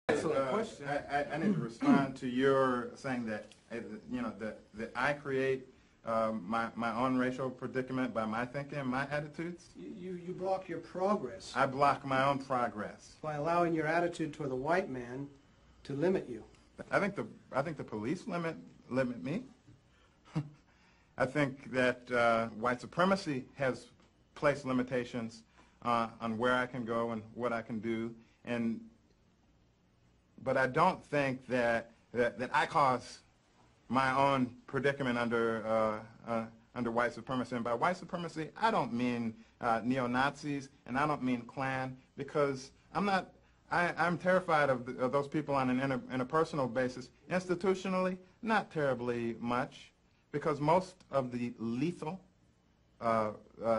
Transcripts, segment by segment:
Excellent question. I need to respond to your saying that, that I create my own racial predicament by my thinking and my attitudes. You block your progress I block my own progress by allowing your attitude toward the white man to limit you. I think the police limit me. I think that white supremacy has placed limitations on where I can go and what I can do, but I don't think that I cause my own predicament under white supremacy. And by white supremacy, I don't mean neo-Nazis, and I don't mean Klan, because I'm terrified of those people on an interpersonal basis. Institutionally, not terribly much, because most of the lethal,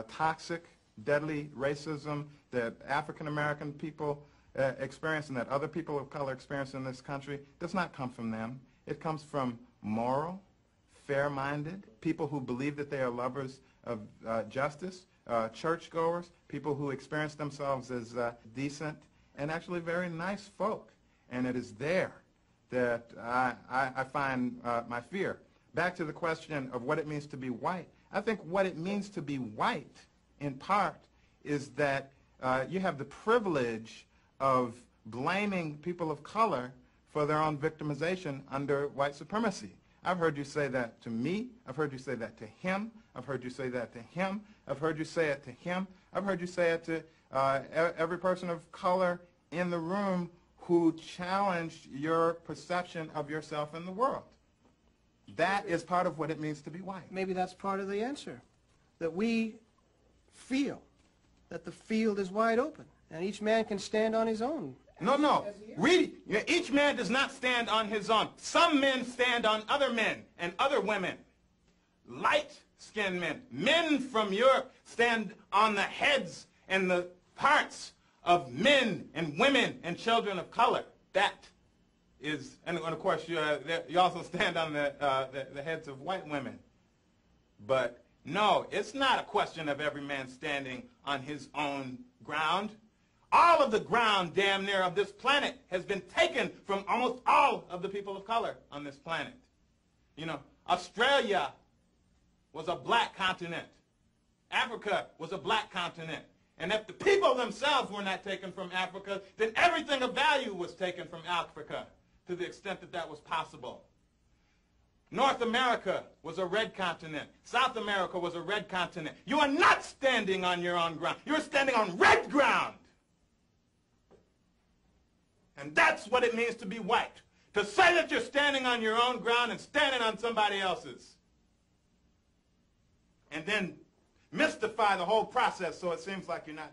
toxic, deadly racism that African American people experience and that other people of color experience in this country does not come from them. It comes from moral, fair-minded people who believe that they are lovers of justice, churchgoers, people who experience themselves as decent and actually very nice folk. And it is there that I find my fear. Back to the question of what it means to be white. I think what it means to be white, in part, is that you have the privilege of blaming people of color for their own victimization under white supremacy. I've heard you say that to me. I've heard you say that to him. I've heard you say that to him. I've heard you say it to him. I've heard you say it to every person of color in the room who challenged your perception of yourself in the world. That is part of what it means to be white. Maybe that's part of the answer, that we feel that the field is wide open and each man can stand on his own. No. Read it. Each man does not stand on his own. Some men stand on other men and other women. Light-skinned men. Men from Europe stand on the heads and the parts of men and women and children of color. That is, and of course, you also stand on the heads of white women. But no, it's not a question of every man standing on his own ground. All of the ground, damn near, of this planet has been taken from almost all of the people of color on this planet. You know, Australia was a black continent. Africa was a black continent. And if the people themselves were not taken from Africa, then everything of value was taken from Africa, to the extent that that was possible. North America was a red continent. South America was a red continent. You are not standing on your own ground. You're standing on red ground. And that's what it means to be white. To say that you're standing on your own ground and standing on somebody else's. And then mystify the whole process so it seems like you're not.